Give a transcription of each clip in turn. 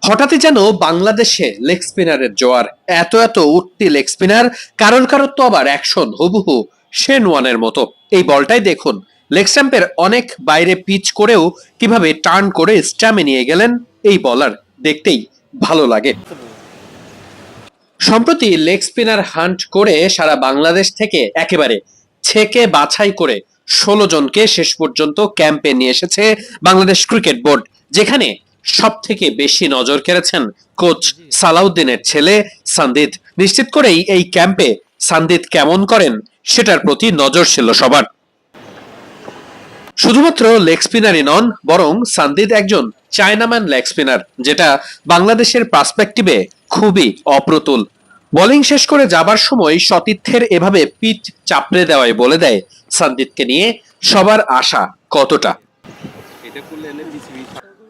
হঠাৎই যেন বাংলাদেশে লেগ স্পিনারের জোয়ার। এত এত উঠতি লেগ স্পিনার, কারোর কারোর তো আবার অ্যাকশন হুবহু শেন ওয়ানের মতো। এই বলটাই দেখুন, লেগ স্ট্যাম্পের অনেক বাইরে পিচ করেও কিভাবে টার্ন করে স্ট্যাম্পে নিয়ে গেলেন এই বলার, দেখতেই ভালো লাগে। সম্প্রতি লেগ স্পিনার হান্ট করে সারা বাংলাদেশ থেকে একেবারে ছেকে বাছাই করে 16 জনকে শেষ পর্যন্ত ক্যাম্পে নিয়ে এসেছে বাংলাদেশ ক্রিকেট বোর্ড, যেখানে সব থেকে বেশি নজর কেড়েছেন কোচ সালাউদ্দিনের ছেলে সানদিদ। নিশ্চিত করেই এই ক্যাম্পে সানদিদ কেমন করেন সেটার প্রতি নজর ছিল সবার। শুধুমাত্র লেগ স্পিনারই নন, বরং সানদিদ একজন চায়নাম্যান লেগ স্পিনার, যেটা বাংলাদেশের পার্সপেক্টিভে খুবই অপ্রতুল। বোলিং শেষ করে যাবার সময় সতীর্থের এভাবে পিঠ চাপড়ে দেওয়ায় বলে দেয় সানদিদকে নিয়ে সবার আশা কতটা।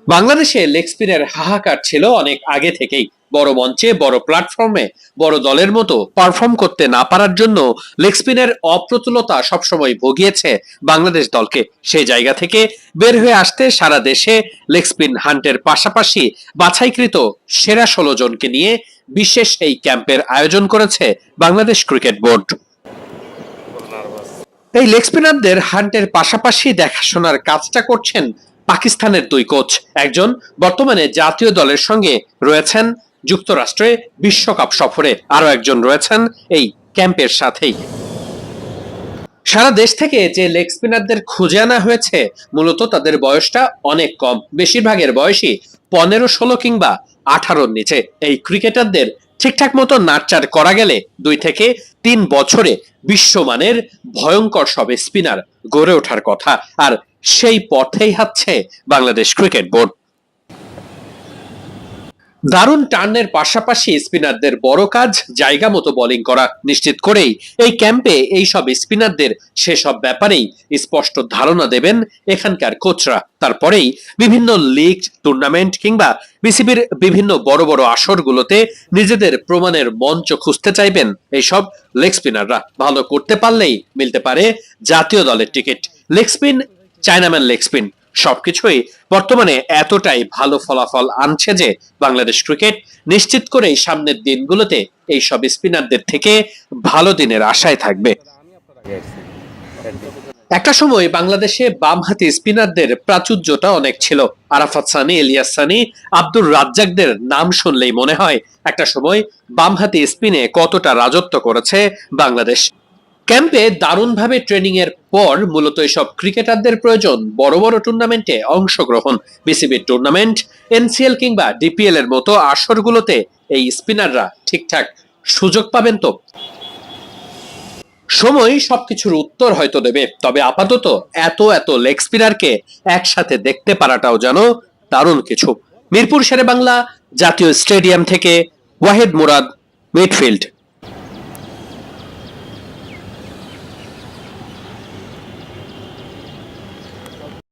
বাংলাদেশে লেগ স্পিনের হাহাকার ছিল অনেক আগে থেকেই। বড় মঞ্চে, বড় প্ল্যাটফর্মে, বড় দলের মতো পারফর্ম করতে না পারার জন্য লেগ স্পিনের অপ্রতুলতা সবসময় ভুগিয়েছে বাংলাদেশ দলকে। সেই জায়গা থেকে বের হয়ে আসতে সারা দেশে লেগ স্পিন হান্টের পাশাপাশি বাছাইকৃত সেরা 16 জনকে নিয়ে বিশেষ এই ক্যাম্পের আয়োজন করেছে বাংলাদেশ ক্রিকেট বোর্ড। এই লেগ স্পিনারদের হান্টের পাশাপাশি দেখাশোনার কাজটা করছেন পাকিস্তানের দুই কোচ। একজন বর্তমানে জাতীয় দলের সঙ্গে রয়েছেন যুক্তরাষ্ট্রে বিশ্বকাপ সফরে, আরো একজন রয়েছেন এই ক্যাম্পের সাথেই। সারা দেশ থেকে যে লেগ স্পিনারদের খুঁজে আনা হয়েছে, মূলত তাদের বয়সটা অনেক কম। বেশিরভাগের বয়সই 15, 16 কিংবা 18-র নিচে। এই ক্রিকেটারদের ঠিকঠাক মতো নার্চার করা গেলে 2 থেকে 3 বছরে বিশ্বমানের ভয়ঙ্কর সব স্পিনার গড়ে ওঠার কথা। আর সেই পথেই হাঁটছে বাংলাদেশ ক্রিকেট বোর্ড। দারুণ টার্নের পাশাপাশি স্পিনারদের বড় কাজ জায়গা মতো বোলিং করা। নিশ্চিত করেই এই ক্যাম্পে এই সব স্পিনারদের সেসব ব্যাপারেই স্পষ্ট ধারণা দেবেন এখানকার কোচরা। তারপরেই বিভিন্ন লিগ, টুর্নামেন্ট কিংবা বিসিবির বিভিন্ন বড় বড় আসরগুলোতে নিজেদের প্রমাণের মঞ্চ খুঁজতে চাইবেন এইসব লেগ স্পিনাররা। ভালো করতে পারলেই মিলতে পারে জাতীয় দলের ticket. Leg spin, Chinaman leg spin সবকিছুই বর্তমানে এতটাই ভালো ফলাফল আনছে যে বাংলাদেশ ক্রিকেট নিশ্চিত করেই সামনের দিনগুলোতে এই সব স্পিনারদের থেকে ভালো দিনের আশায় থাকবে। একটা সময় বাংলাদেশে বামহাতি স্পিনারদের প্রাচুর্যটা অনেক ছিল। আরাফাত সানি, ইলিয়াস সানি, আব্দুর রাজ্জাকদের নাম শুনলেই মনে হয় একটা সময় বামহাতি স্পিনে কতটা রাজত্ব করেছে বাংলাদেশ। ক্যাম্পে দারুণভাবে ট্রেনিং এর পর মূলত এসব ক্রিকেটারদের প্রয়োজন বড় বড় টুর্নামেন্টে অংশগ্রহণ। বিসিবির টুর্নামেন্ট, এনসিএল কিংবা ডিপিএল এর মতো আসরগুলোতে এই স্পিনাররা ঠিকঠাক সুযোগ পাবেন তো? সময় সবকিছুর উত্তর হয়তো দেবে, তবে আপাতত এত এত লেগ স্পিনারকে একসাথে দেখতে পারাটাও যেন দারুণ কিছু। মিরপুর শেরেবাংলা জাতীয় স্টেডিয়াম থেকে ওয়াহিদ মুরাদ, মিডফিল্ড।